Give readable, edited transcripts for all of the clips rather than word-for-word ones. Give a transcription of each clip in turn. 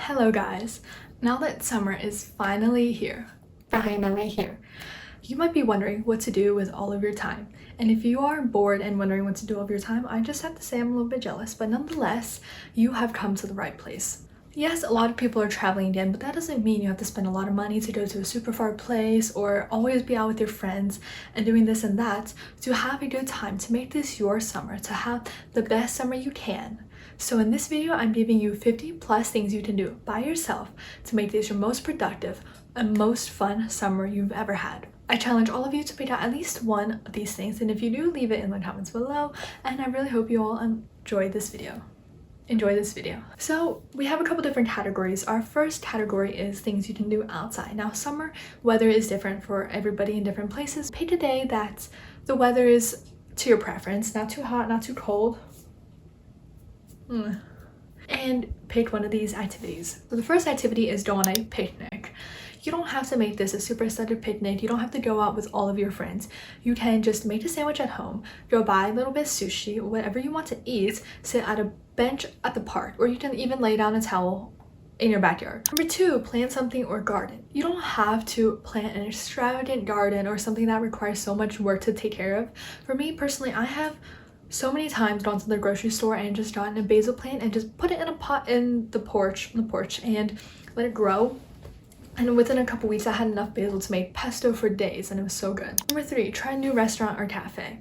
Hello guys! Now that summer is finally here, you might be wondering what to do with all of your time. And if you are bored and wondering what to do with your time, I just have to say I'm a little bit jealous, but nonetheless, you have come to the right place. Yes, a lot of people are traveling again, but that doesn't mean you have to spend a lot of money to go to a super far place or always be out with your friends and doing this and that to have a good time, to make this your summer, to have the best summer you can. So in this video, I'm giving you 50 plus things you can do by yourself to make this your most productive and most fun summer you've ever had. I challenge all of you to pick out at least one of these things, and if you do, leave it in the comments below, and I really hope you all enjoy this video. So we have a couple different categories. Our first category is things you can do outside. Now summer weather is different for everybody in different places. Pick a day that the weather is to your preference, not too hot, not too cold. And pick one of these activities. So the first activity is go on a picnic. You don't have to make this a super extended picnic. You don't have to go out with all of your friends. You can just make a sandwich at home, go buy a little bit of sushi, whatever you want to eat, sit at a bench at the park, or you can even lay down a towel in your backyard. Number two, plant something or garden. You don't have to plant an extravagant garden or something that requires so much work to take care of. For me personally, I have so many times gone to the grocery store and just gotten a basil plant and just put it in a pot in the porch and let it grow. And within a couple weeks, I had enough basil to make pesto for days, and it was so good. Number three, try a new restaurant or cafe.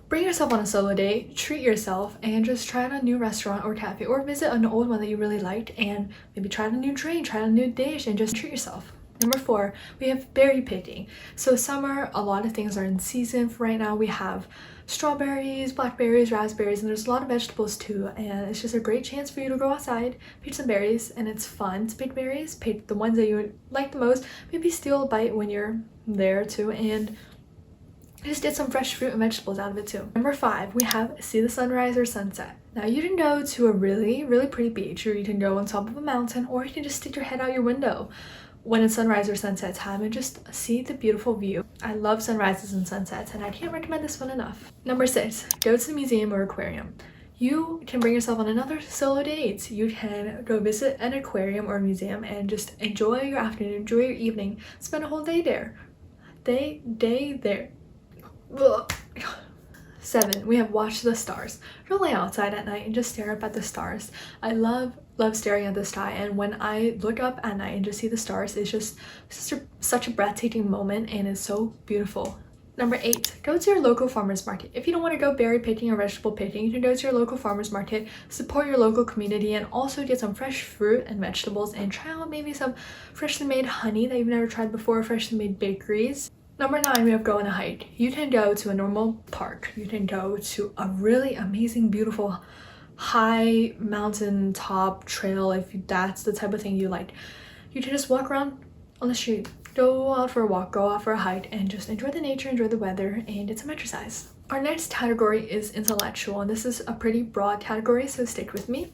Bring yourself on a solo date, treat yourself, and just try out a new restaurant or cafe, or visit an old one that you really liked and maybe try out a new drink, try out a new dish, and just treat yourself. Number four, we have berry picking. So summer, a lot of things are in season. For right now, we have strawberries, blackberries, raspberries, and there's a lot of vegetables too, and it's just a great chance for you to go outside, pick some berries, and it's fun to pick berries, pick the ones that you like the most, maybe steal a bite when you're there too, and just get some fresh fruit and vegetables out of it too. Number five, we have see the sunrise or sunset. Now you can go to a really pretty beach, or you can go on top of a mountain, or you can just stick your head out your window when it's sunrise or sunset time and just see the beautiful view. I love sunrises and sunsets, and I can't recommend this one enough. Number six, go to the museum or aquarium. You can bring yourself on another solo date. You can go visit an aquarium or a museum and just enjoy your afternoon, enjoy your evening, spend a whole day there. Day there. Ugh. 7, we have watch the stars. Go lay outside at night and just stare up at the stars. I love staring at the sky, and when I look up at night and just see the stars, it's just such a breathtaking moment, and it's so beautiful. Number 8, go to your local farmers market. If you don't want to go berry picking or vegetable picking, you can go to your local farmers market, support your local community, and also get some fresh fruit and vegetables, and try out maybe some freshly made honey that you've never tried before, freshly made bakeries. Number 9, we have go on a hike. You can go to a normal park. You can go to a really amazing, beautiful, high mountain top trail if that's the type of thing you like. You can just walk around on the street, go out for a walk, go out for a hike, and just enjoy the nature, enjoy the weather, and get some exercise. Our next category is intellectual, and this is a pretty broad category, so stick with me.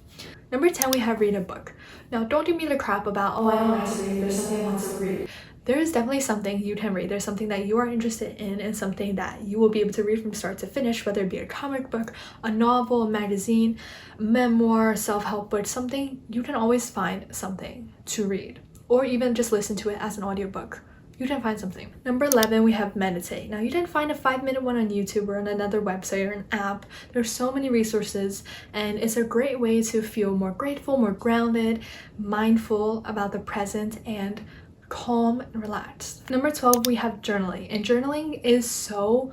Number 10, we have read a book. Now, don't give me the crap about, oh, I don't like to read, there's something I want to read. There is definitely something you can read. There's something that you are interested in and something that you will be able to read from start to finish, whether it be a comic book, a novel, a magazine, memoir, self-help book, something. You can always find something to read, or even just listen to it as an audiobook. You can find something. Number 11, we have meditate. Now you can find a 5-minute one on YouTube or on another website or an app. There's so many resources, and it's a great way to feel more grateful, more grounded, mindful about the present, and calm and relaxed. Number 12, we have journaling, and journaling is so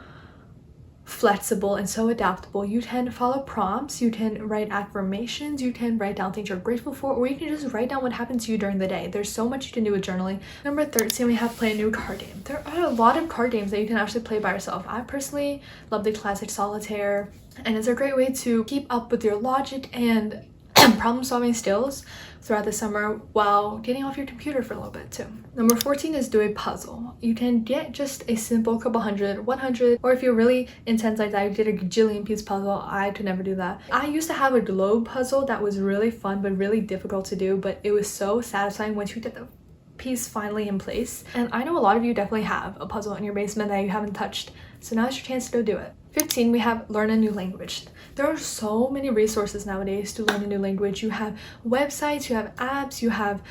flexible and so adaptable. You can follow prompts, you can write affirmations, you can write down things you're grateful for, or you can just write down what happened to you during the day. There's so much you can do with journaling. Number 13, we have play a new card game. There are a lot of card games that you can actually play by yourself. I personally love the classic solitaire, and it's a great way to keep up with your logic and problem-solving skills throughout the summer while getting off your computer for a little bit too. Number 14 is do a puzzle. You can get just a simple couple hundred, 100, or if you're really intense like that, you get a gajillion piece puzzle. I could never do that. I used to have a globe puzzle that was really fun but really difficult to do, but it was so satisfying once you get the piece finally in place. And I know a lot of you definitely have a puzzle in your basement that you haven't touched. So now's your chance to go do it. 15, we have learn a new language. There are so many resources nowadays to learn a new language. You have websites, you have apps, you have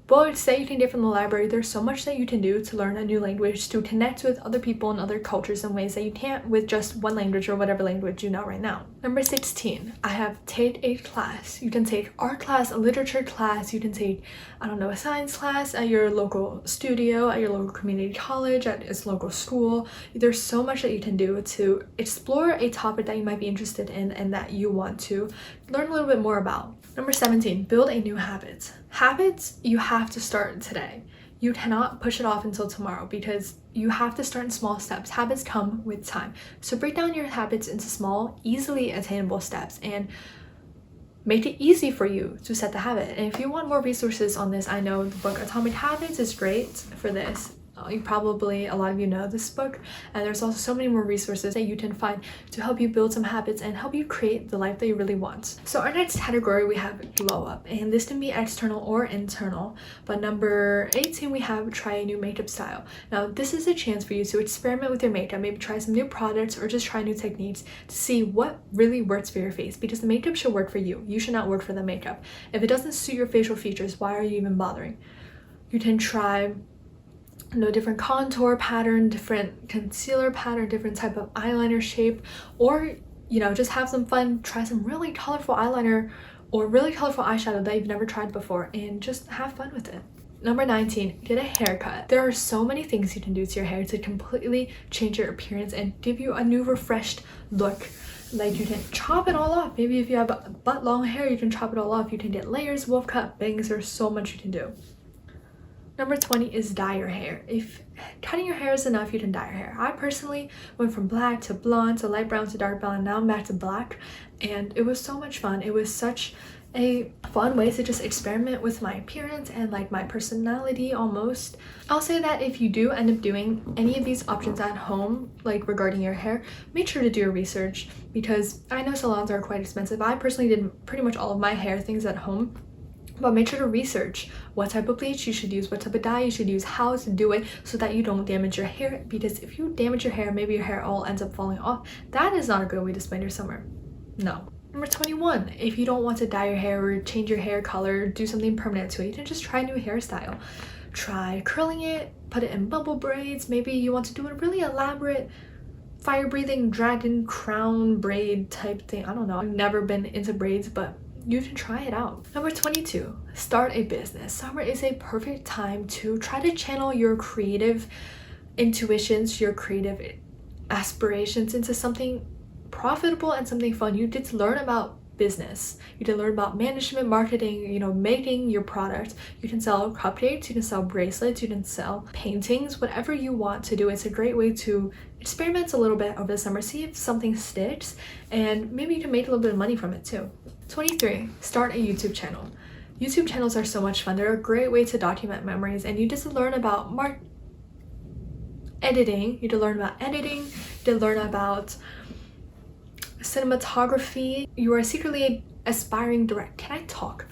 books that you can get from the library. There's so much that you can do to learn a new language, to connect with other people and other cultures in ways that you can't with just one language or whatever language you know right now. Number 16, I have take a class. You can take art class, a literature class, you can take, I don't know, a science class at your local studio, at your local community college, at its local school. There's so much that you can do to explore a topic that you might be interested in and that you want to learn a little bit more about. Number 17, build a new habit. Habits, you have to start today. You cannot push it off until tomorrow because you have to start in small steps. Habits come with time. So break down your habits into small, easily attainable steps and make it easy for you to set the habit. And if you want more resources on this, I know the book Atomic Habits is great for this. A lot of you know this book, and there's also so many more resources that you can find to help you build some habits and help you create the life that you really want. So our next category, we have glow up, and this can be external or internal. But number 18, we have try a new makeup style. Now this is a chance for you to experiment with your makeup, maybe try some new products or just try new techniques to see what really works for your face, because the makeup should work for you. You should not work for the makeup. If it doesn't suit your facial features, why are you even bothering? You can try different contour pattern, different concealer pattern, different type of eyeliner shape, or just have some fun, try some really colorful eyeliner or really colorful eyeshadow that you've never tried before and just have fun with it. Number 19, get a haircut. There are so many things you can do to your hair to completely change your appearance and give you a new refreshed look. Like you can chop it all off. Maybe if you have butt long hair, you can chop it all off. You can get layers, wolf cut, bangs. There's so much you can do. Number 20 is dye your hair. If cutting your hair is enough, you can dye your hair. I personally went from black to blonde to light brown to dark brown, and now I'm back to black, and it was so much fun. It was such a fun way to just experiment with my appearance and like my personality almost. I'll say that if you do end up doing any of these options at home, like regarding your hair, make sure to do your research, because I know salons are quite expensive. I personally did pretty much all of my hair things at home. But make sure to research what type of bleach you should use, what type of dye you should use, how to do it so that you don't damage your hair. Because if you damage your hair, maybe your hair all ends up falling off. That is not a good way to spend your summer. No. Number 21, if you don't want to dye your hair or change your hair color, do something permanent to it, you can just try a new hairstyle. Try curling it, put it in bubble braids. Maybe you want to do a really elaborate fire-breathing dragon crown braid type thing. I don't know. I've never been into braids, but you can try it out. Number 22, start a business. Summer is a perfect time to try to channel your creative intuitions, your creative aspirations into something profitable and something fun. You get to learn about business. You can learn about management, marketing, making your product. You can sell cupcakes, you can sell bracelets, you can sell paintings, whatever you want to do. It's a great way to experiment a little bit over the summer, see if something sticks, and maybe you can make a little bit of money from it too. 23, start a YouTube channel. YouTube channels are so much fun. They're a great way to document memories, and you just learn about editing. You can learn about editing, you can learn about cinematography. You are secretly aspiring director. Can I talk?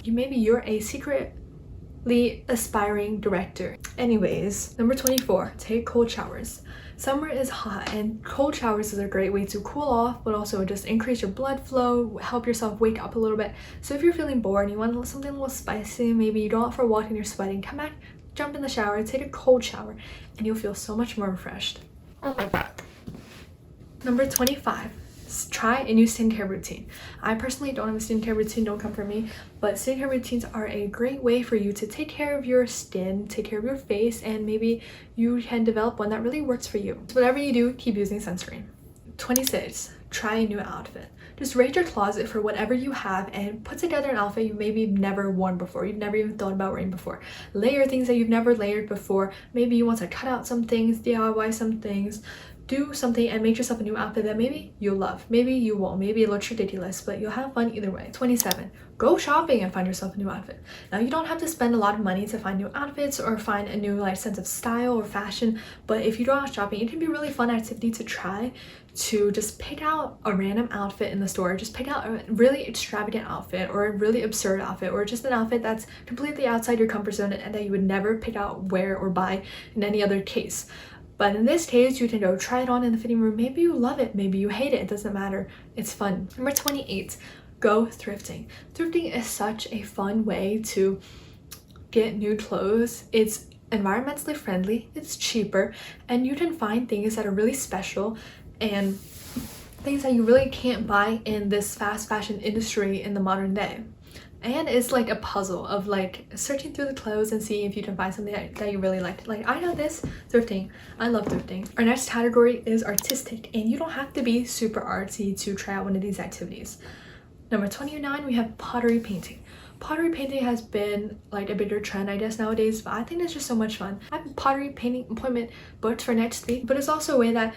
You're a secretly aspiring director. Anyways, number 24, take cold showers. Summer is hot and cold showers is a great way to cool off, but also just increase your blood flow, help yourself wake up a little bit. So if you're feeling bored and you want something a little spicy, maybe you go out for a walk and you're sweating, come back, jump in the shower, take a cold shower, and you'll feel so much more refreshed. Oh my god. Number 25, try a new skincare routine. I personally don't have a skincare routine, don't come for me, but skincare routines are a great way for you to take care of your skin, take care of your face, and maybe you can develop one that really works for you. So whatever you do, keep using sunscreen. 26, try a new outfit. Just raid your closet for whatever you have and put together an outfit you maybe never worn before, you've never even thought about wearing before. Layer things that you've never layered before. Maybe you want to cut out some things, DIY some things, do something and make yourself a new outfit that maybe you'll love, maybe you won't, maybe it looks ridiculous, but you'll have fun either way. 27, go shopping and find yourself a new outfit. Now, you don't have to spend a lot of money to find new outfits or find a new like sense of style or fashion, but if you go out shopping, it can be a really fun activity to try, to just pick out a random outfit in the store, just pick out a really extravagant outfit or a really absurd outfit, or just an outfit that's completely outside your comfort zone and that you would never pick out, wear, or buy in any other case. But in this case, you can go try it on in the fitting room. Maybe you love it, maybe you hate it, it doesn't matter. It's fun. Number 28, go thrifting. Thrifting is such a fun way to get new clothes. It's environmentally friendly, it's cheaper, and you can find things that are really special and things that you really can't buy in this fast fashion industry in the modern day. And it's like a puzzle of like searching through the clothes and seeing if you can find something that you really like. Like, I know this, thrifting. I love thrifting. Our next category is artistic, and you don't have to be super artsy to try out one of these activities. Number 29, we have pottery painting. Pottery painting has been like a bigger trend, I guess, nowadays, but I think it's just so much fun. I have a pottery painting appointment booked for next week, but it's also a way that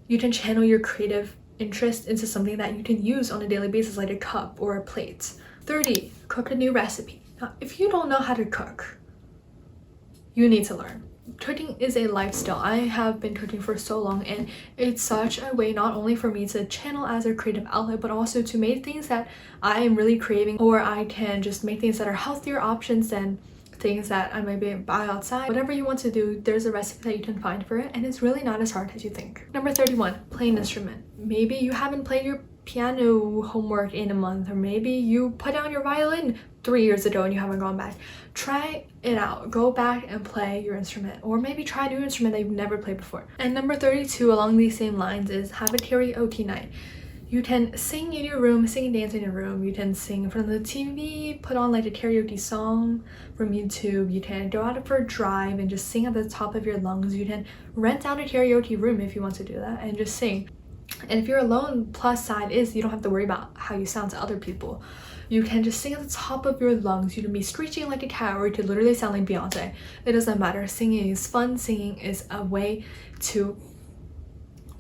you can channel your creative interest into something that you can use on a daily basis, like a cup or a plate. 30, cook a new recipe. Now, if you don't know how to cook, you need to learn. Cooking is a lifestyle. I have been cooking for so long, and it's such a way not only for me to channel as a creative outlet, but also to make things that I am really craving, or I can just make things that are healthier options than things that I maybe buy outside. Whatever you want to do, there's a recipe that you can find for it, and it's really not as hard as you think. Number 31, play an instrument. Maybe you haven't played your piano homework in a month, or maybe you put down your violin 3 years ago and you haven't gone back. Try it out. Go back and play your instrument, or maybe try a new instrument that you've never played before. And number 32, along these same lines, is have a karaoke night. You can sing in your room, sing and dance in your room. You can sing in front of the TV, put on like a karaoke song from YouTube. You can go out for a drive and just sing at the top of your lungs. You can rent out a karaoke room if you want to do that and just sing. And if you're alone, plus side is you don't have to worry about how you sound to other people. You can just sing at the top of your lungs. You can be screeching like a cat, or you could literally sound like Beyonce. It doesn't matter. Singing is fun. Singing is a way to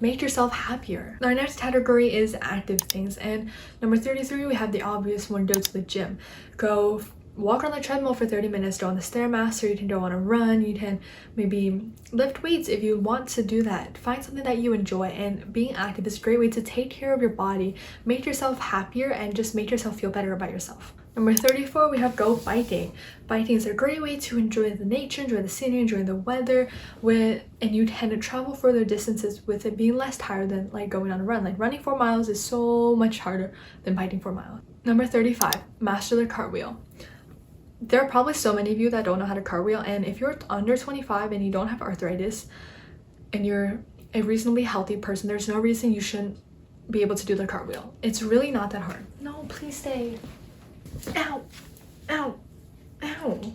make yourself happier. Our next category is active things, and number 33, we have the obvious one: go to the gym. Go walk on the treadmill for 30 minutes, go on the Stairmaster, you can go on a run, you can maybe lift weights if you want to do that. Find something that you enjoy, and being active is a great way to take care of your body, make yourself happier, and just make yourself feel better about yourself. Number 34, we have go biking. Biking is a great way to enjoy the nature, enjoy the scenery, enjoy the weather, and you tend to travel further distances with it being less tired than like going on a run. Like running 4 miles is so much harder than biking 4 miles. Number 35, master the cartwheel. There are probably so many of you that don't know how to cartwheel, and if you're under 25 and you don't have arthritis and you're a reasonably healthy person, there's no reason you shouldn't be able to do the cartwheel. It's really not that hard. No, please stay. Ow, ow, ow,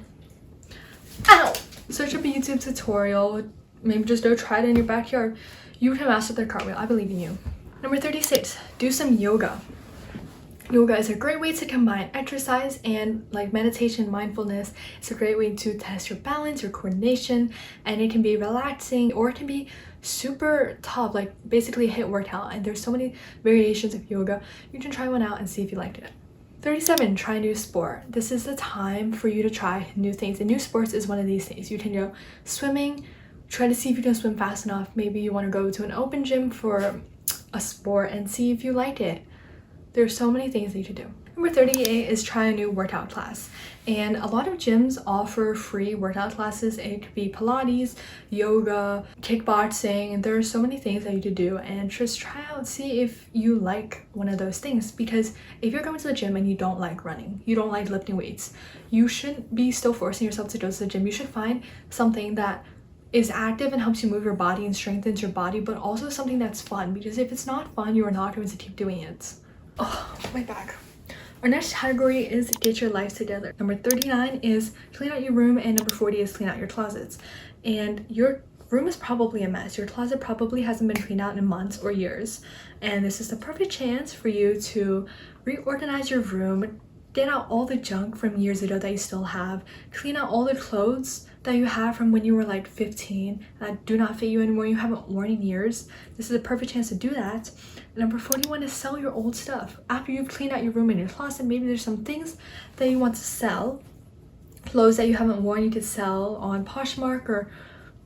ow. Search up a YouTube tutorial, maybe just go try it in your backyard. You can master the cartwheel. I believe in you. Number 36, do some yoga. Yoga is a great way to combine exercise and like meditation, mindfulness. It's a great way to test your balance, your coordination, and it can be relaxing or it can be super tough, like basically a HIIT workout. And there's so many variations of yoga. You can try one out and see if you liked it. 37, try a new sport. This is the time for you to try new things, and new sports is one of these things. You can go swimming, try to see if you can swim fast enough. Maybe you want to go to an open gym for a sport and see if you like it. There's so many things that you could do. Number 38 is try a new workout class. And a lot of gyms offer free workout classes. It could be Pilates, yoga, kickboxing, and there are so many things that you could do, and just try out, see if you like one of those things. Because if you're going to the gym and you don't like running, you don't like lifting weights, you shouldn't be still forcing yourself to go to the gym. You should find something that is active and helps you move your body and strengthens your body, but also something that's fun, because if it's not fun, you are not going to keep doing it. Oh, my back. Our next category is get your life together. Number 39 is clean out your room, and number 40 is clean out your closets. And your room is probably a mess. Your closet probably hasn't been cleaned out in months or years. And this is the perfect chance for you to reorganize your room, Get out all the junk from years ago that you still have. Clean out all the clothes that you have from when you were like 15 that do not fit you anymore, you haven't worn in years. This is a perfect chance to do that. Number 41 is sell your old stuff. After you've cleaned out your room and your closet, maybe there's some things that you want to sell. Clothes that you haven't worn you could sell on Poshmark or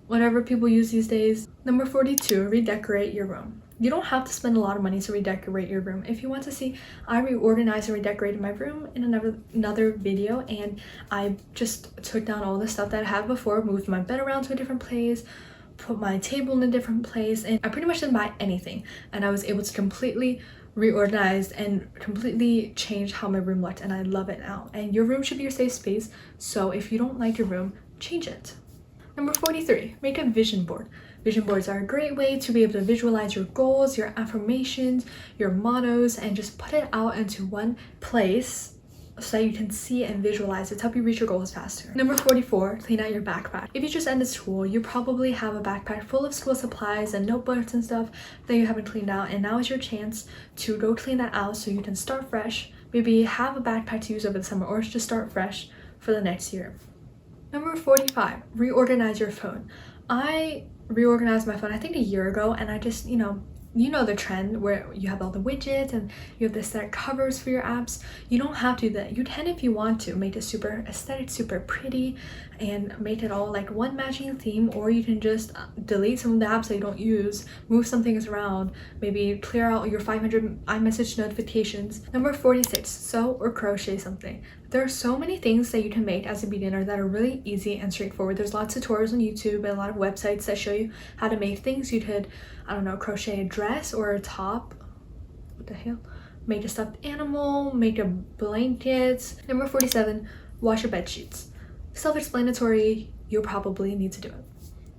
whatever people use these days. Number 42, redecorate your room. You don't have to spend a lot of money to redecorate your room. If you want to see, I reorganized and redecorated my room in another video, and I just took down all the stuff that I had before, moved my bed around to a different place, put my table in a different place, and I pretty much didn't buy anything, and I was able to completely reorganize and completely change how my room looked, and I love it now. And your room should be your safe space, so if you don't like your room, change it. Number 43, make a vision board. Vision boards are a great way to be able to visualize your goals, your affirmations, your mottos, and just put it out into one place so that you can see and visualize it to help you reach your goals faster. Number 44, clean out your backpack. If you just ended school, you probably have a backpack full of school supplies and notebooks and stuff that you haven't cleaned out, and now is your chance to go clean that out so you can start fresh. Maybe have a backpack to use over the summer, or just start fresh for the next year. Number 45, reorganize your phone. I reorganized my phone I think a year ago, and I just, you know the trend where you have all the widgets and you have the aesthetic covers for your apps. You don't have to do that. You can, if you want to, make it super aesthetic, super pretty, and make it all like one matching theme, or you can just delete some of the apps that you don't use, move some things around, maybe clear out your 500 iMessage notifications. Number 46, sew or crochet something. There are so many things that you can make as a beginner that are really easy and straightforward. There's lots of tutorials on YouTube and a lot of websites that show you how to make things. You could, I don't know, crochet a dress or a top. What the hell? Make a stuffed animal, make a blanket. Number 47, wash your bed sheets. Self-explanatory, you'll probably need to do it.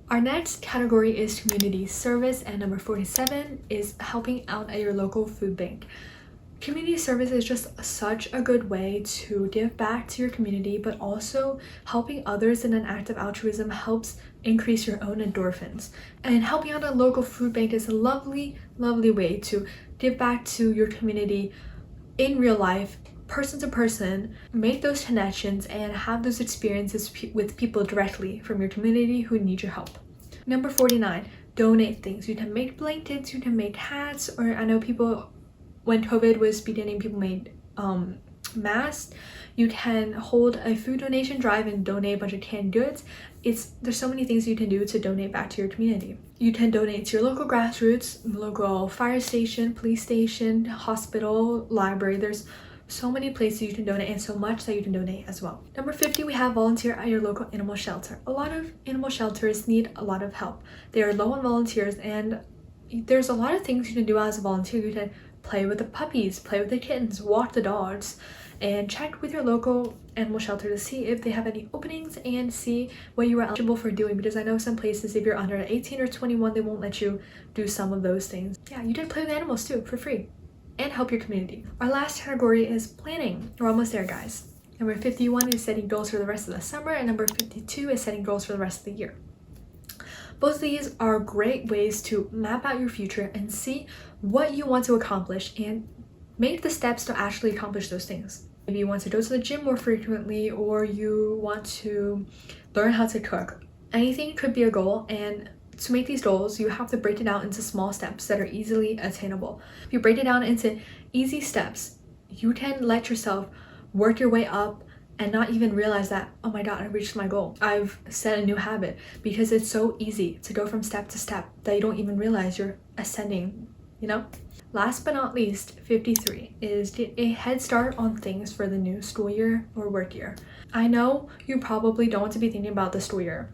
Our next category is community service, and number 47 is helping out at your local food bank. Community service is just such a good way to give back to your community, but also helping others in an act of altruism helps increase your own endorphins. And helping out a local food bank is a lovely, lovely way to give back to your community in real life, person to person, make those connections, and have those experiences with people directly from your community who need your help. Number 49, donate things. You can make blankets, you can make hats, or I know people, when COVID was beginning, people made masks. You can hold a food donation drive and donate a bunch of canned goods. There's so many things you can do to donate back to your community. You can donate to your local grassroots, local fire station, police station, hospital, library. There's so many places you can donate, and so much that you can donate as well. Number 50, we have volunteer at your local animal shelter. A lot of animal shelters need a lot of help. They are low on volunteers, and there's a lot of things you can do as a volunteer. You can play with the puppies, play with the kittens, walk the dogs, and check with your local animal shelter to see if they have any openings and see what you are eligible for doing, because I know some places, if you're under 18 or 21, they won't let you do some of those things. Yeah, you can play with animals too for free and help your community. Our last category is planning. We're almost there, guys. Number 51 is setting goals for the rest of the summer, and number 52 is setting goals for the rest of the year. Both of these are great ways to map out your future and see what you want to accomplish and make the steps to actually accomplish those things. Maybe you want to go to the gym more frequently, or you want to learn how to cook. Anything could be a goal, and to make these goals, you have to break it out into small steps that are easily attainable. If you break it down into easy steps, you can let yourself work your way up and not even realize that, oh my god, I reached my goal. I've set a new habit, because it's so easy to go from step to step that you don't even realize you're ascending, you know? Last but not least, 53 is get a head start on things for the new school year or work year. I know you probably don't want to be thinking about the school year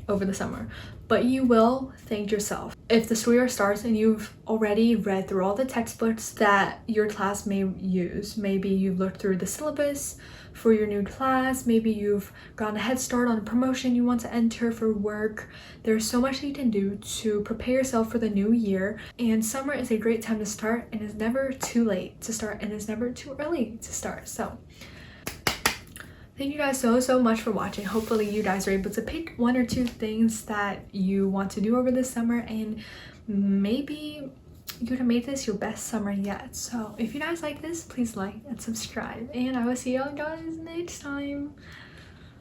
over the summer, but you will thank yourself if the school year starts and you've already read through all the textbooks that your class may use. Maybe you've looked through the syllabus for your new class, maybe you've gotten a head start on a promotion you want to enter for work. There's so much that you can do to prepare yourself for the new year, and summer is a great time to start, and it's never too late to start, and it's never too early to start. So thank you guys so much for watching. Hopefully you guys are able to pick one or two things that you want to do over this summer, and maybe you could have made this your best summer yet. So if you guys like this, please like and subscribe, and I will see y'all guys next time.